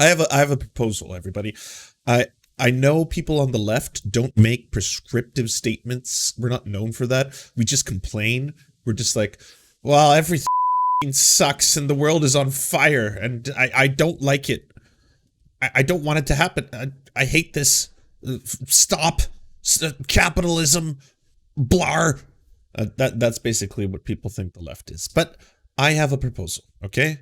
I have a proposal, everybody. I know people on the left don't make prescriptive statements. We're not known for that. We just complain. We're just like, well, everything sucks and the world is on fire and I don't like it. I don't want it to happen. I hate this. Stop. Capitalism. Blar. That's basically what people think the left is. But I have a proposal, okay?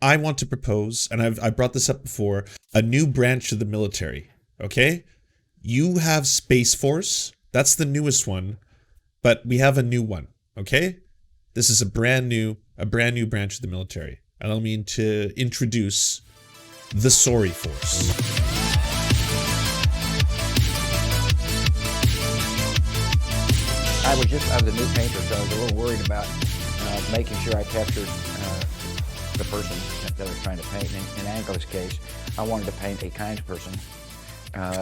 I want to propose, and I brought this up before, a new branch of the military, okay? You have Space Force. That's the newest one, but we have a new one, okay? This is a brand new branch of the military. Allow me to introduce the Sorry Force. I was a new painter, so I was a little worried about making sure I captured the person that I was trying to paint. In Angela's case, I wanted to paint a kind person. I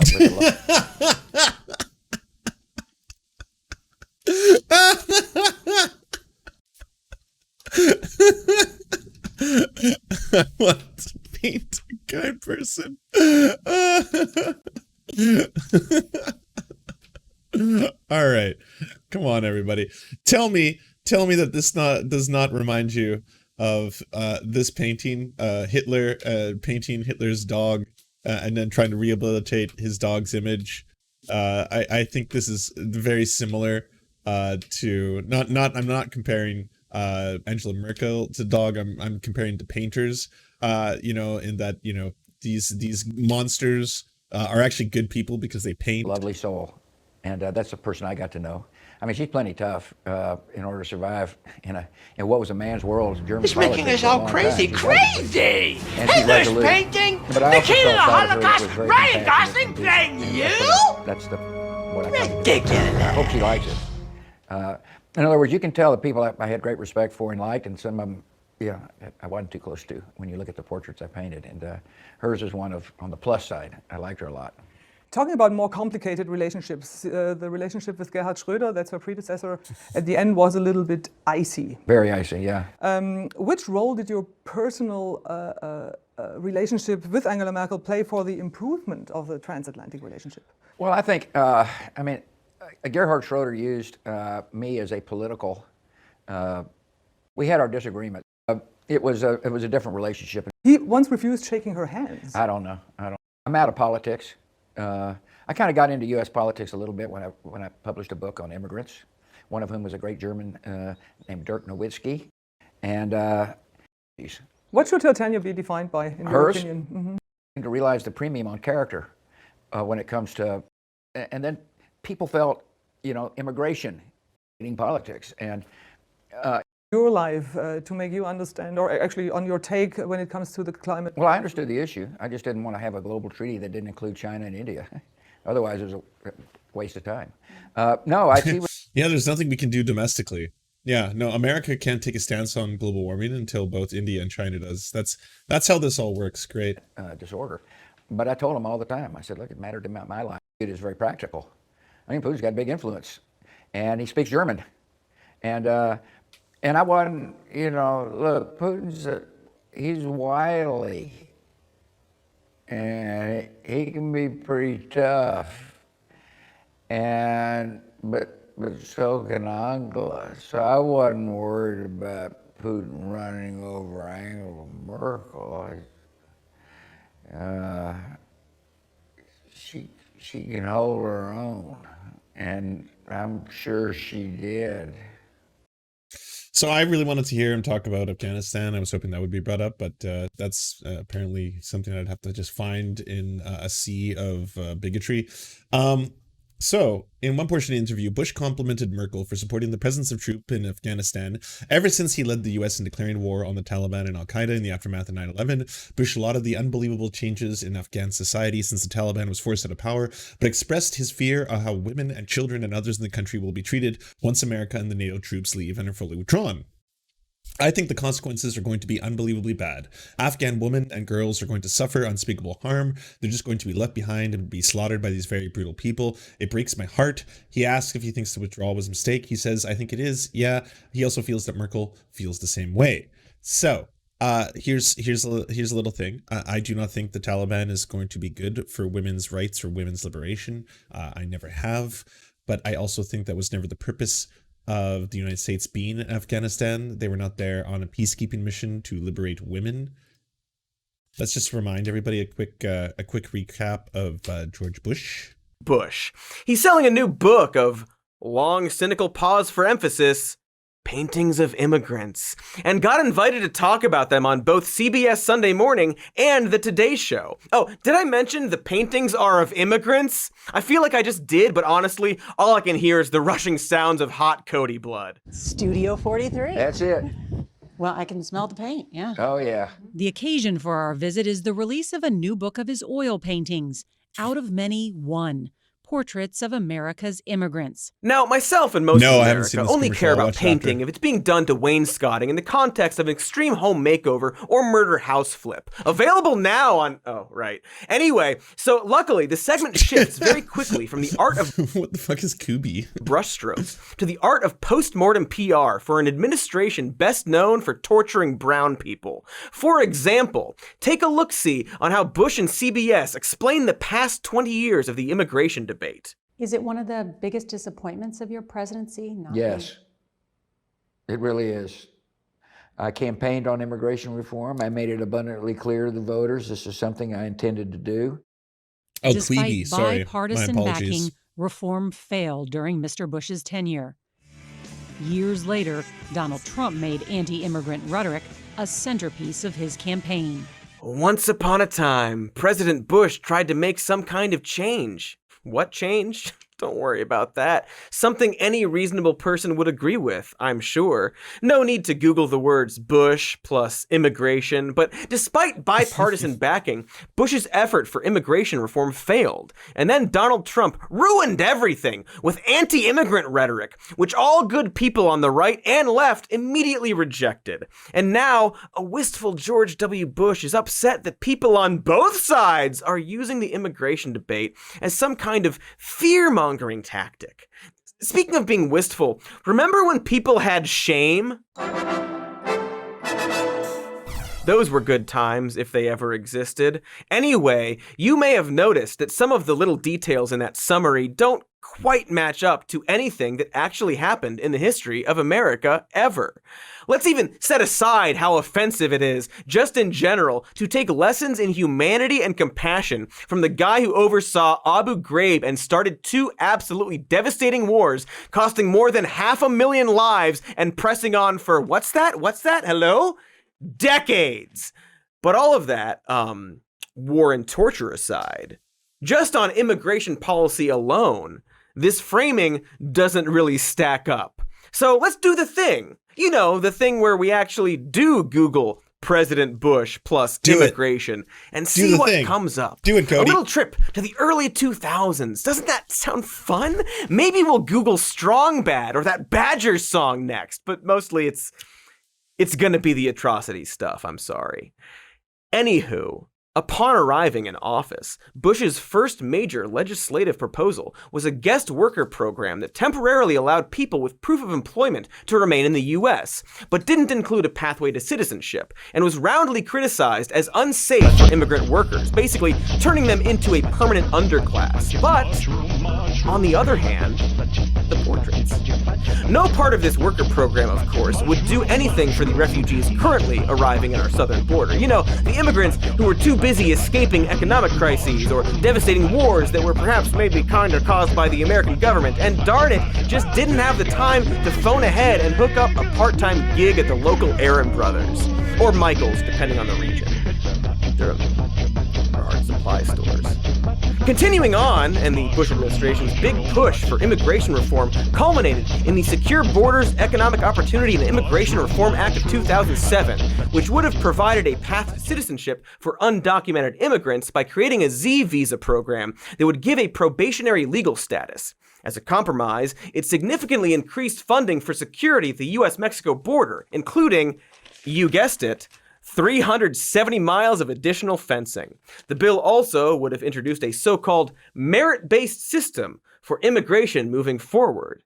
want to paint a kind person. All right, come on, everybody. Tell me that this does not remind you of this painting, Hitler painting Hitler's dog, and then trying to rehabilitate his dog's image. I think this is very similar to I'm not comparing Angela Merkel to dog. I'm comparing to painters. In that these monsters are actually good people because they paint. Lovely soul. And that's the person I got to know. I mean, she's plenty tough in order to survive in what was a man's world. German It's making us all crazy. Crazy! Hitler's painting? The king of the Holocaust, Ryan Gosling playing you? That's what I Ridiculous. I hope she likes it. In other words, you can tell the people I had great respect for and liked, and some of them, I wasn't too close to when you look at the portraits I painted. And hers is one on the plus side. I liked her a lot. Talking about more complicated relationships, the relationship with Gerhard Schröder, that's her predecessor, at the end was a little bit icy. Very icy, yeah. Which role did your personal relationship with Angela Merkel play for the improvement of the transatlantic relationship? Well, I think, Gerhard Schröder used me as a political, we had our disagreement. It was a different relationship. He once refused shaking her hands. I don't know. I'm out of politics. I kind of got into U.S. politics a little bit when I published a book on immigrants, one of whom was a great German named Dirk Nowitzki. And what should her tenure be defined by, in your opinion? Mm-hmm. To realize the premium on character when it comes to, and then people felt, immigration, eating politics, and your life to make you understand, or actually on your take when it comes to the climate? Well, I understood the issue. I just didn't want to have a global treaty that didn't include China and India. Otherwise, it was a waste of time. No, I see. Yeah, there's nothing we can do domestically. Yeah, no, America can't take a stance on global warming until both India and China does. That's how this all works. Great. Disorder. But I told him all the time. I said, look, it mattered to my life. It is very practical. I mean, Putin's got a big influence, and he speaks German, and I wasn't, look, he's wily, and he can be pretty tough, but so can Angela. So I wasn't worried about Putin running over Angela Merkel. She can hold her own, and I'm sure she did. So I really wanted to hear him talk about Afghanistan. I was hoping that would be brought up, but that's apparently something I'd have to just find in a sea of bigotry. So, in one portion of the interview, Bush complimented Merkel for supporting the presence of troops in Afghanistan ever since he led the U.S. in declaring war on the Taliban and al-Qaeda in the aftermath of 9/11. Bush lauded the unbelievable changes in Afghan society since the Taliban was forced out of power, but expressed his fear of how women and children and others in the country will be treated once America and the NATO troops leave and are fully withdrawn. I think the consequences are going to be unbelievably bad. Afghan women and girls are going to suffer unspeakable harm. They're just going to be left behind and be slaughtered by these very brutal people. It breaks my heart. He asks if he thinks the withdrawal was a mistake. He says, I think it is. Yeah. He also feels that Merkel feels the same way. So Here's a little thing. I do not think the Taliban is going to be good for women's rights or women's liberation. I never have, but I also think that was never the purpose of the United States being in Afghanistan. They were not there on a peacekeeping mission to liberate women. Let's just remind everybody a quick recap of George Bush. He's selling a new book of long cynical pause for emphasis, paintings of immigrants, and got invited to talk about them on both CBS Sunday Morning and The Today Show. Oh, did I mention the paintings are of immigrants? I feel like I just did, but honestly, all I can hear is the rushing sounds of hot Cody blood. Studio 43. That's it. Well, I can smell the paint, yeah. Oh, yeah. The occasion for our visit is the release of a new book of his oil paintings, Out of Many, One. Portraits of America's Immigrants. Now, myself and most of I haven't seen America this only commercial. care I'll about watch it painting after. if it's being done to wainscoting in the context of an extreme home makeover or murder house flip. Available now on... Oh, right. Anyway, so luckily, the segment shifts very quickly from the art of What the fuck is Kubi? brushstrokes to the art of post-mortem PR for an administration best known for torturing brown people. For example, take a look-see on how Bush and CBS explain the past 20 years of the immigration debate. Is it one of the biggest disappointments of your presidency? Not Yes, it really is. I campaigned on immigration reform. I made it abundantly clear to the voters this is something I intended to do. Oh, Despite Queeby, sorry. My bipartisan apologies. backing, reform failed during Mr. Bush's tenure. Years later, Donald Trump made anti-immigrant rhetoric a centerpiece of his campaign. Once upon a time, President Bush tried to make some kind of change. What change? Don't worry about that. Something any reasonable person would agree with, I'm sure. No need to Google the words Bush plus immigration, but despite bipartisan backing, Bush's effort for immigration reform failed. And then Donald Trump ruined everything with anti-immigrant rhetoric, which all good people on the right and left immediately rejected. And now, a wistful George W. Bush is upset that people on both sides are using the immigration debate as some kind of fear-mongering tactic. Speaking of being wistful, remember when people had shame? Those were good times, if they ever existed. Anyway, you may have noticed that some of the little details in that summary don't quite match up to anything that actually happened in the history of America ever. Let's even set aside how offensive it is, just in general, to take lessons in humanity and compassion from the guy who oversaw Abu Ghraib and started two absolutely devastating wars, costing more than 500,000 lives and pressing on for, what's that? Hello? Decades. But all of that, war and torture aside, just on immigration policy alone, this framing doesn't really stack up. So let's do the thing. You know, the thing where we actually do Google President Bush plus immigration and see what comes up. Do it, Cody. A little trip to the early 2000s. Doesn't that sound fun? Maybe we'll Google Strong Bad or that Badger song next, but mostly it's gonna be the atrocity stuff, I'm sorry. Anywho, upon arriving in office, Bush's first major legislative proposal was a guest worker program that temporarily allowed people with proof of employment to remain in the US, but didn't include a pathway to citizenship, and was roundly criticized as unsafe for immigrant workers, basically turning them into a permanent underclass. But, on the other hand, the portraits. No part of this worker program, of course, would do anything for the refugees currently arriving at our southern border. You know, the immigrants who were too busy escaping economic crises or devastating wars that were perhaps maybe kinda caused by the American government, and darn it, just didn't have the time to phone ahead and hook up a part-time gig at the local Aaron Brothers. Or Michael's, depending on the region. There are art supply stores. Continuing on, and the Bush administration's big push for immigration reform culminated in the Secure Borders, Economic Opportunity, and Immigration Reform Act of 2007, which would have provided a path to citizenship for undocumented immigrants by creating a Z visa program that would give a probationary legal status. As a compromise, it significantly increased funding for security at the US-Mexico border, including, you guessed it, 370 miles of additional fencing. The bill also would have introduced a so-called merit-based system for immigration moving forward.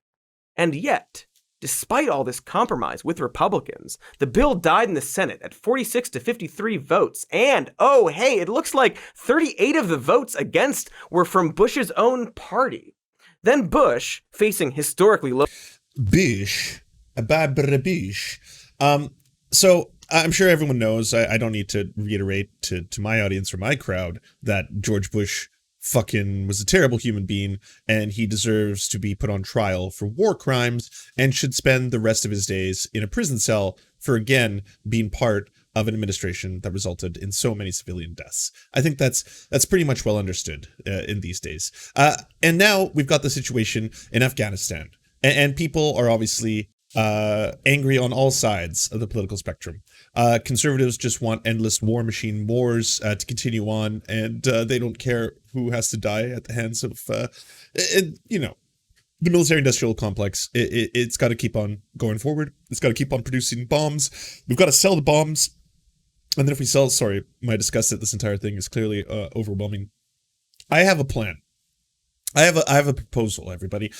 And yet, Despite all this compromise with Republicans, the bill died in the Senate at 46 to 53 votes. And, oh, hey, it looks like 38 of the votes against were from Bush's own party. Then Bush, facing historically low... Bush. So I'm sure everyone knows, I don't need to reiterate to my audience or my crowd that George Bush fucking was a terrible human being, and he deserves to be put on trial for war crimes and should spend the rest of his days in a prison cell for, again, being part of an administration that resulted in so many civilian deaths. I think that's pretty much well understood in these days. And now we've got the situation in Afghanistan, and people are obviously angry on all sides of the political spectrum. Conservatives just want endless war machine wars to continue on, and they don't care who has to die at the hands of, the military-industrial complex. It's got to keep on going forward. It's got to keep on producing bombs. We've got to sell the bombs. And then if we sell, sorry, my disgust at this entire thing is clearly overwhelming. I have a plan. I have a proposal, everybody.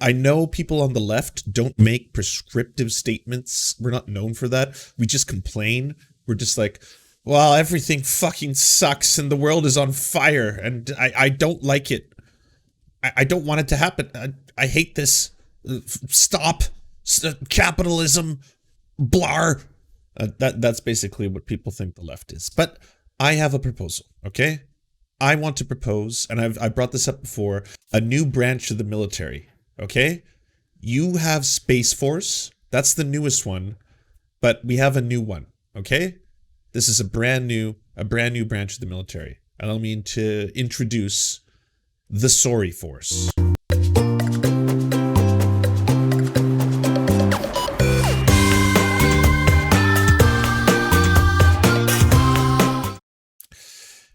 I know people on the left don't make prescriptive statements. We're not known for that. We just complain. We're just like, well, everything fucking sucks and the world is on fire and I don't like it. I don't want it to happen. I hate this. Stop. Capitalism. Blar. That's basically what people think the left is. But I have a proposal, okay? I want to propose, and I've brought this up before, a new branch of the military. Okay, you have Space Force. That's the newest one, but we have a new one. Okay, this is a brand new branch of the military. Allow me to introduce the Sorry Force.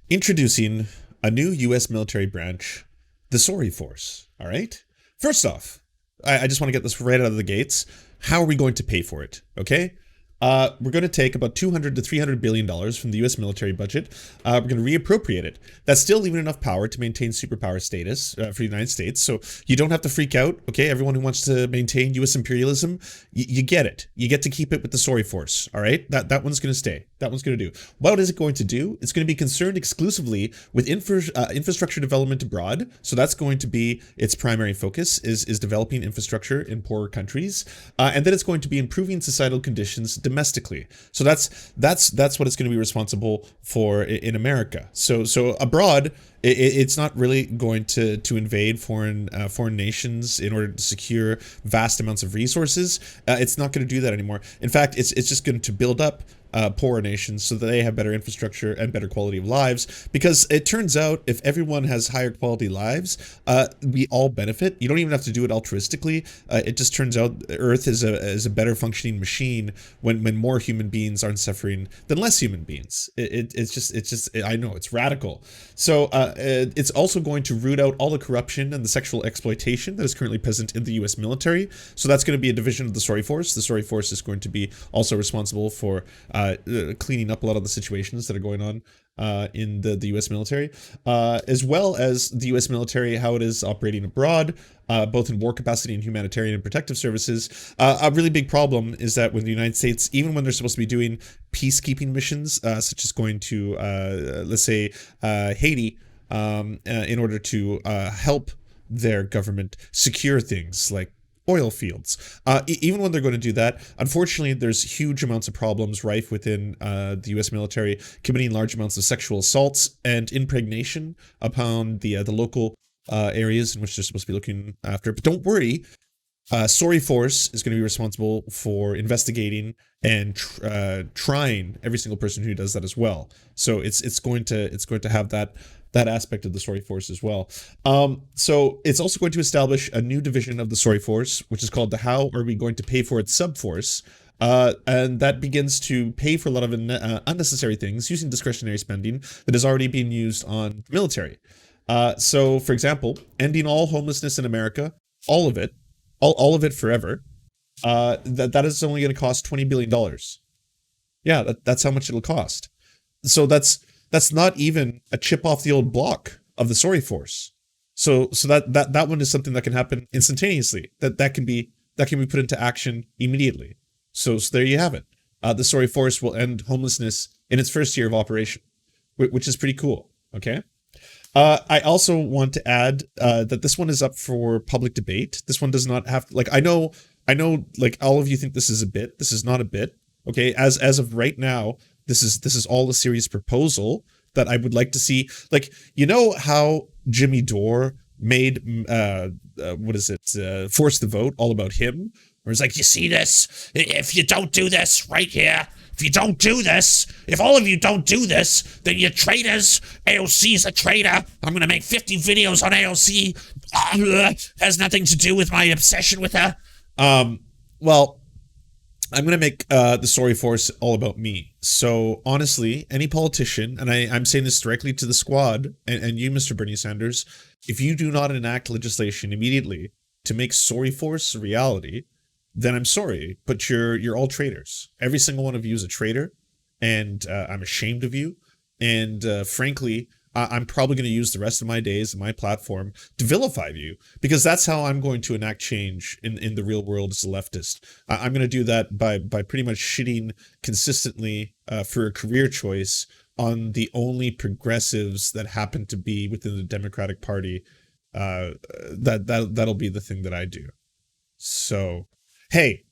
Introducing a new U.S. military branch, the Sorry Force. All right. First off, I just want to get this right out of the gates. How are we going to pay for it? Okay? We're going to take about $200 to $300 billion from the U.S. military budget. We're going to reappropriate it. That's still leaving enough power to maintain superpower status for the United States. So you don't have to freak out. Okay, everyone who wants to maintain U.S. imperialism, you get it. You get to keep it with the Sorry Force. All right, that one's going to stay. That one's going to do. What is it going to do? It's going to be concerned exclusively with infrastructure development abroad. So that's going to be its primary focus is developing infrastructure in poorer countries, and then it's going to be improving societal conditions domestically. So that's what it's going to be responsible for in America. So abroad, it's not really going to invade foreign nations in order to secure vast amounts of resources. It's not going to do that anymore. In fact, it's just going to build up poorer nations so that they have better infrastructure and better quality of lives, because it turns out if everyone has higher quality lives, we all benefit. You don't even have to do it altruistically. It just turns out Earth is a better functioning machine when more human beings aren't suffering than less human beings. It's just I know it's radical. So it's also going to root out all the corruption and the sexual exploitation that is currently present in the U.S. military. So that's going to be a division of the Sorry Force. The Sorry Force is going to be also responsible for cleaning up a lot of the situations that are going on in the U.S. military, as well as the U.S. military, how it is operating abroad, both in war capacity and humanitarian and protective services. A really big problem is that when the United States, even when they're supposed to be doing peacekeeping missions, such as going to, let's say, Haiti, in order to help their government secure things like oil fields. Even when they're going to do that, unfortunately, there's huge amounts of problems rife within the U.S. military, committing large amounts of sexual assaults and impregnation upon the local areas in which they're supposed to be looking after. But don't worry, Sorry Force is going to be responsible for investigating and trying every single person who does that as well. So it's going to have that aspect of the Sorry Force as well. So it's also going to establish a new division of the Sorry Force, which is called the How Are We Going to Pay For It Subforce. And that begins to pay for a lot of unnecessary things using discretionary spending that is already being used on the military. So, for example, ending all homelessness in America, all of it forever, that is only going to cost $20 billion. Yeah, that's how much it'll cost. So that's not even a chip off the old block of the Sorry Force. So that one is something that can happen instantaneously. That can be that can be put into action immediately. So there you have it. The Sorry Force will end homelessness in its first year of operation, which is pretty cool. Okay. I also want to add that this one is up for public debate. This one does not have like I know like all of you think this is a bit. This is not a bit. Okay. As of right now, this is all a serious proposal that I would like to see. Like, you know how Jimmy Dore made Force the Vote all about him? Where it's like, you see this? If you don't do this right here, if you don't do this, if all of you don't do this, then you're traitors. AOC's a traitor. I'm going to make 50 videos on AOC. Has nothing to do with my obsession with her. Well, I'm going to make the Sorry Force all about me. So honestly, any politician, and I'm saying this directly to the squad and you, Mr. Bernie Sanders, if you do not enact legislation immediately to make Sorry Force a reality, then I'm sorry, but you're all traitors. Every single one of you is a traitor, and I'm ashamed of you. And frankly, I'm probably going to use the rest of my days and my platform to vilify you, because that's how I'm going to enact change in the real world as a leftist. I'm going to do that by pretty much shitting consistently for a career choice on the only progressives that happen to be within the Democratic Party. That'll be the thing that I do. So, hey,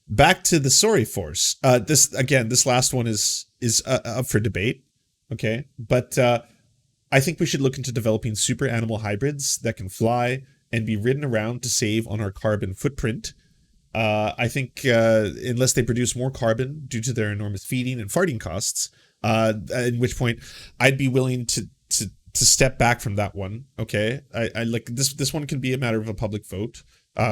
back to the Sorry Force. This last one is up for debate. Okay, but I think we should look into developing super animal hybrids that can fly and be ridden around to save on our carbon footprint. I think unless they produce more carbon due to their enormous feeding and farting costs, at which point I'd be willing to step back from that one. Okay, I like this one can be a matter of a public vote.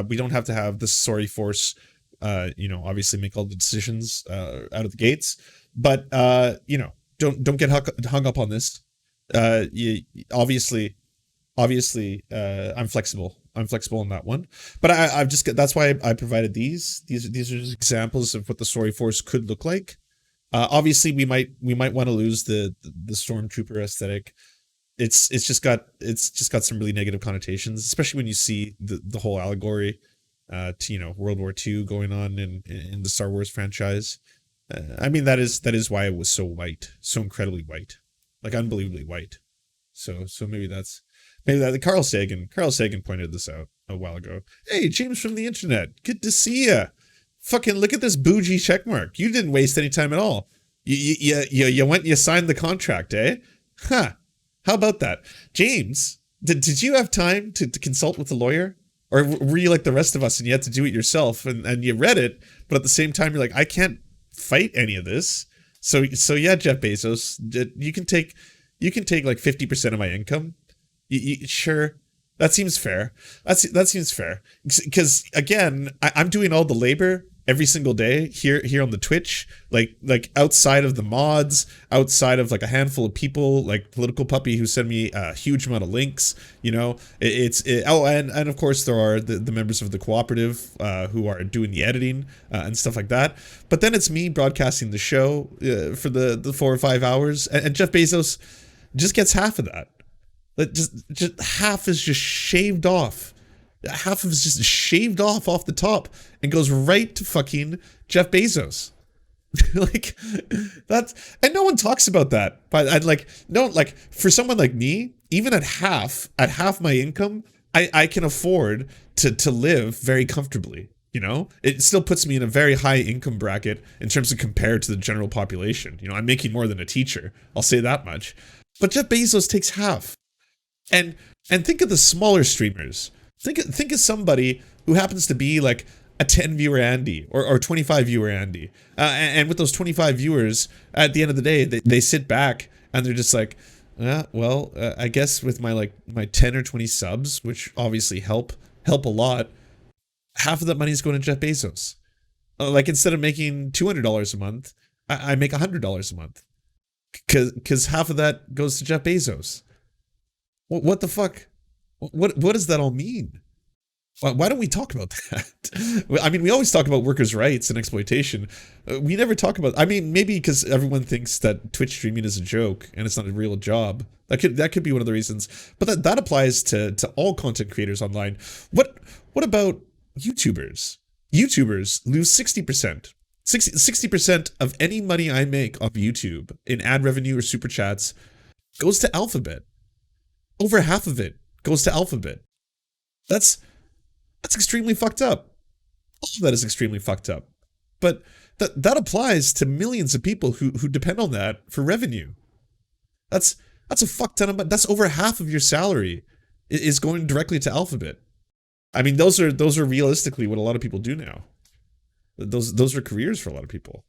We don't have to have the Sorry Force, obviously make all the decisions out of the gates, but don't get hung up on this. Obviously, I'm flexible. I'm flexible on that one, but that's why I provided these. These are just examples of what the Sorry Force could look like. Obviously, we might want to lose the stormtrooper aesthetic. It's just got some really negative connotations, especially when you see the whole allegory to World War II going on in the Star Wars franchise. I mean, that is why it was so white, so incredibly white, like unbelievably white. So maybe that Carl Sagan pointed this out a while ago. Hey, James from the internet, good to see ya. Fucking look at this bougie checkmark. You didn't waste any time at all. You went and you signed the contract, eh? Huh. How about that? James, did you have time to consult with a lawyer? Or were you like the rest of us and you had to do it yourself and you read it, but at the same time you're like, I can't fight any of this. So yeah, Jeff Bezos, you can take like 50% of my income. Sure. That seems fair. That seems fair. Because again, I'm doing all the labor every single day here on the Twitch, like outside of the mods, outside of like a handful of people like Political Puppy who send me a huge amount of links. And of course there are the members of the cooperative who are doing the editing and stuff like that. But then it's me broadcasting the show for the 4 or 5 hours, and Jeff Bezos just gets half of that. Just half is just shaved off. Half of it's just shaved off the top and goes right to fucking Jeff Bezos. Like that's, and no one talks about that. But for someone like me, even at half my income, I can afford to live very comfortably. It still puts me in a very high income bracket in terms of compared to the general population. I'm making more than a teacher. I'll say that much. But Jeff Bezos takes half. And think of the smaller streamers. Think of somebody who happens to be like a 10 viewer Andy or 25 viewer Andy. And with those 25 viewers, at the end of the day, they sit back and they're just like, I guess with my 10 or 20 subs, which obviously help a lot, half of that money is going to Jeff Bezos. Like instead of making $200 a month, I make $100 a month. Because half of that goes to Jeff Bezos. What the fuck? What does that all mean? Why don't we talk about that? I mean, we always talk about workers' rights and exploitation. We never talk about, maybe because everyone thinks that Twitch streaming is a joke and it's not a real job. That could be one of the reasons. But that applies to all content creators online. What about YouTubers? YouTubers lose 60%. 60% of any money I make off YouTube in ad revenue or super chats goes to Alphabet. Over half of it goes to Alphabet. That's extremely fucked up. All of that is extremely fucked up. But that applies to millions of people who depend on that for revenue. That's a fuck ton of money. That's over half of your salary is going directly to Alphabet. I mean, those are realistically what a lot of people do now. Those are careers for a lot of people.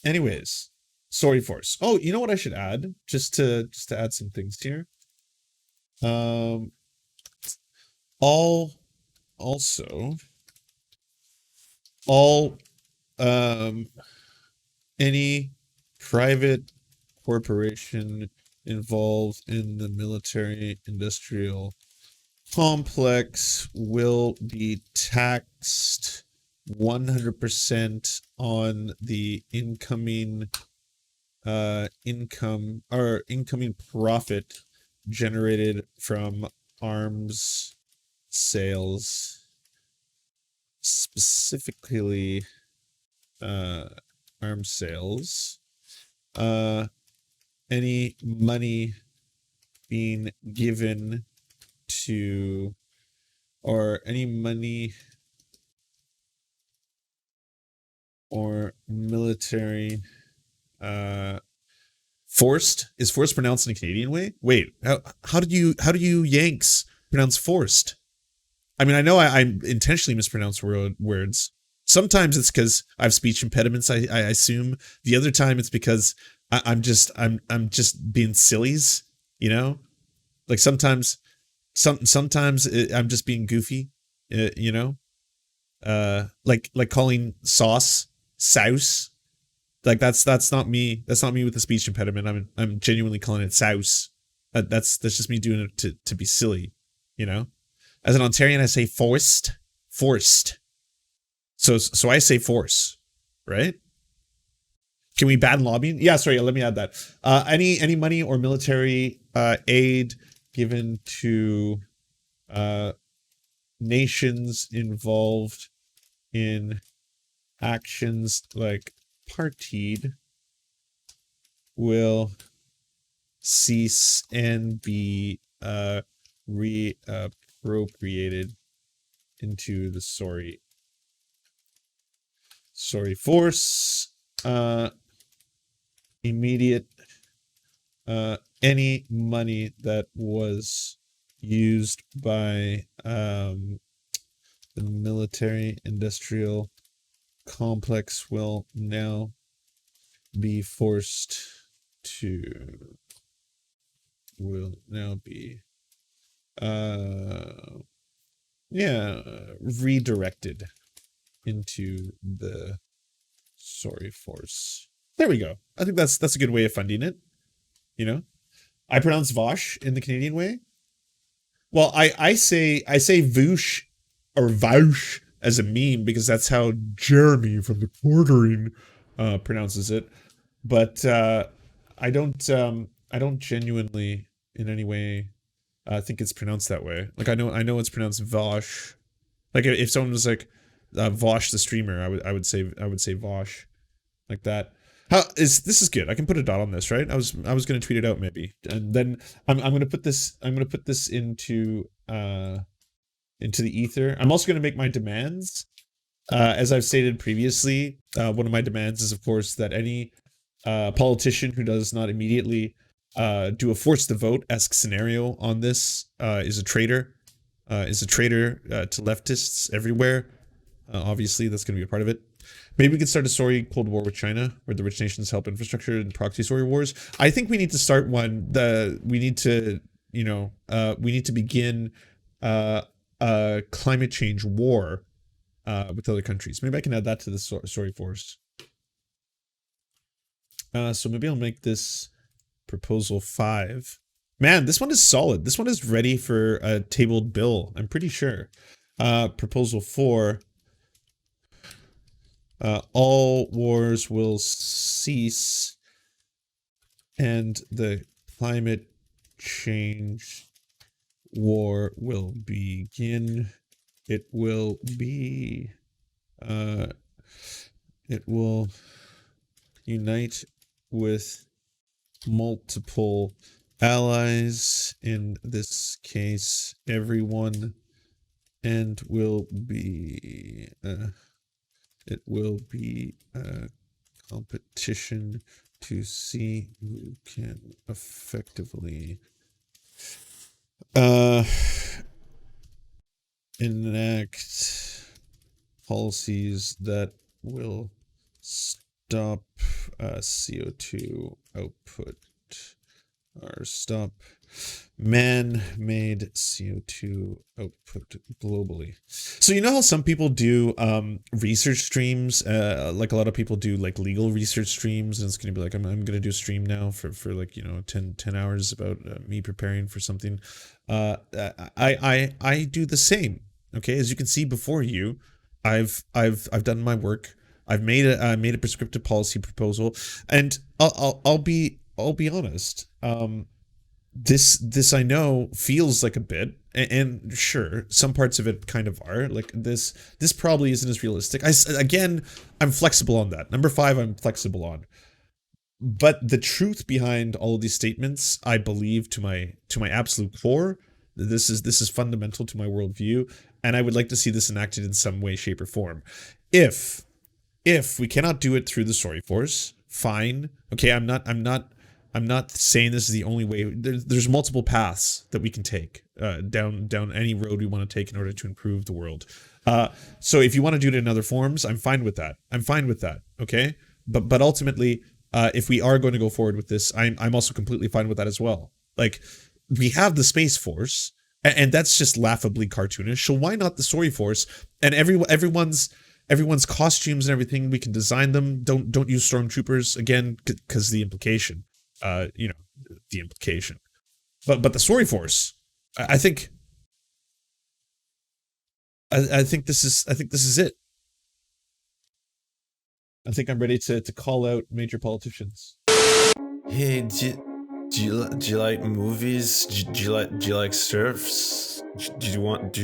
Anyways, sorry force. Oh, you know what I should add? Just to add some things here. All any private corporation involved in the military industrial complex will be taxed 100% on the incoming incoming profit generated from arms sales, specifically arms sales. Any money being given to, or any money or military forced. Is forced pronounced in a Canadian way? Wait, how do you Yanks pronounce forced? I mean, I know I intentionally mispronounce words. Sometimes it's because I have speech impediments, I assume. The other time it's because I'm just being sillies, you know? Like sometimes I'm just being goofy, you know? Like calling sauce souse. Like that's not me. That's not me with the speech impediment. I'm genuinely calling it souse. That's just me doing it to be silly, you know? As an Ontarian, I say forced. So I say force, right? Can we ban lobbying? Yeah, sorry, let me add that. Any money or military aid given to nations involved in actions like partied will cease and be reappropriated into the sorry force. Immediate any money that was used by the military industrial complex will now be redirected into the sorry force. There we go. I think that's a good way of funding it. You know, I pronounce Vosh in the Canadian way. Well, I say Voosh or Vaush as a meme because that's how Jeremy from the Quartering pronounces it. But I don't genuinely in any way think it's pronounced that way. Like I know it's pronounced Vosh. Like if someone was like Vosh the streamer, I would say Vosh like that. This is good. I can put a dot on this, right? I was going to tweet it out maybe, and then I'm going to put this into the ether. I'm also going to make my demands. As I've stated previously, one of my demands is, of course, that any politician who does not immediately do a force the vote-esque scenario on this is a traitor. To leftists everywhere. Obviously, that's going to be a part of it. Maybe we could start a sorry Cold War with China, where the rich nations help infrastructure and proxy sorry wars. I think we need to start one. We need to begin a climate change war with other countries. Maybe I can add that to the sorry force. So maybe I'll make this proposal 5. Man, this one is solid. This one is ready for a tabled bill, I'm pretty sure. Proposal 4. All wars will cease and the climate change war will begin. It will be It will unite with multiple allies, in this case everyone, and will be it will be a competition to see who can effectively enact policies that will stop CO2 output, or stop man-made CO2 output globally. So you know how some people do research streams, like a lot of people do like legal research streams, and it's gonna be like, I'm gonna do a stream now for like, you know, 10 hours about me preparing for something. I do the same. Okay, as you can see before you, I've done my work. I've made a prescriptive policy proposal, and I'll be honest. This I know feels like a bit, and sure, some parts of it kind of are. Like this probably isn't as realistic. I'm flexible on that. Number 5, I'm flexible on. But the truth behind all of these statements, I believe to my absolute core, this is fundamental to my worldview, and I would like to see this enacted in some way, shape, or form. If we cannot do it through the Sorry Force, fine. Okay, I'm not saying this is the only way. There's multiple paths that we can take down any road we want to take in order to improve the world. So if you want to do it in other forms, I'm fine with that. Okay, but ultimately, if we are going to go forward with this, I'm also completely fine with that as well. Like, we have the Space Force, and that's just laughably cartoonish. So why not the Sorry Force? And everyone's costumes and everything, we can design them. Don't use stormtroopers again, because the implication. The implication. But the Sorry Force, I think this is it. I think I'm ready to call out major politicians. Hey, do you like movies? Do you like Serfs? Do you want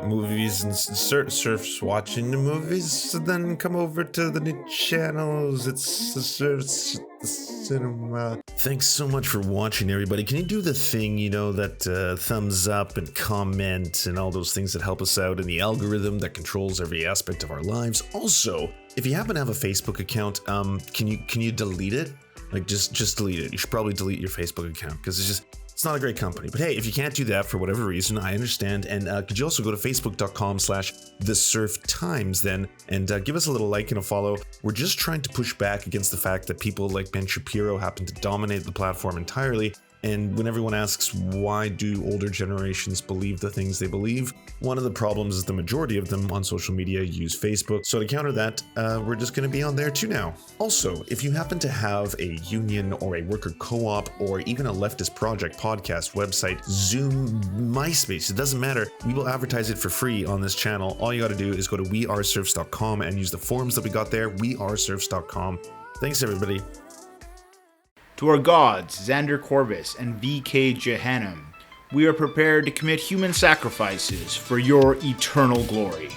movies and Serfs watching the movies? So then come over to the new channels. It's the Serfs Cinema. Thanks so much for watching, everybody. Can you do the thing, that thumbs up and comment and all those things that help us out in the algorithm that controls every aspect of our lives? Also, if you happen to have a Facebook account, can you delete it? Like, just delete it. You should probably delete your Facebook account, because it's not a great company. But hey, if you can't do that for whatever reason, I understand. And could you also go to facebook.com/thesurftimes then, and give us a little like and a follow. We're just trying to push back against the fact that people like Ben Shapiro happen to dominate the platform entirely. And when everyone asks, why do older generations believe the things they believe? One of the problems is the majority of them on social media use Facebook. So to counter that, we're just going to be on there too now. Also, if you happen to have a union or a worker co-op or even a leftist project, podcast, website, Zoom, MySpace, it doesn't matter. We will advertise it for free on this channel. All you got to do is go to weareserfs.com and use the forms that we got there, weareserfs.com. Thanks, everybody. To our gods, Xander Corvus and VK Jehannam, we are prepared to commit human sacrifices for your eternal glory.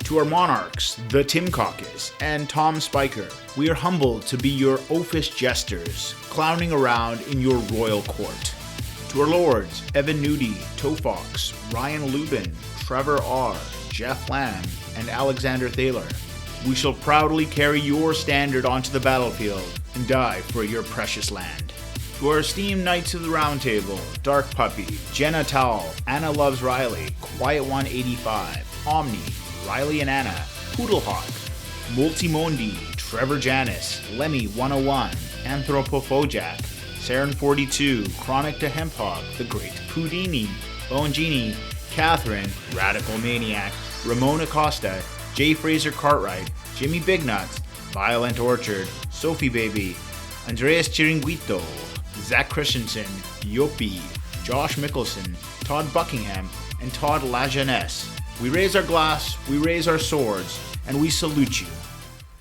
To our monarchs, the Tim Caucus and Tom Spiker, we are humbled to be your oafish jesters, clowning around in your royal court. To our lords, Evan Nudie, Tofox, Ryan Lubin, Trevor R., Jeff Lamb, and Alexander Thaler, we shall proudly carry your standard onto the battlefield and die for your precious land. To our esteemed Knights of the Round Table, Dark Puppy, Jenna Towell, Anna Loves Riley, Quiet 185, Omni, Riley and Anna, Poodlehawk, Multimondi, Trevor Janis, Lemmy 101, Anthropophojak, Saren 42, Chronic to Hemphog, The Great Pudini, Bongini, Catherine, Radical Maniac, Ramona Costa, J. Fraser Cartwright, Jimmy Bignuts, Violent Orchard, Sophie Baby, Andreas Chiringuito, Zach Christensen, Yopi, Josh Mickelson, Todd Buckingham, and Todd Lajeunesse. We raise our glass, we raise our swords, and we salute you.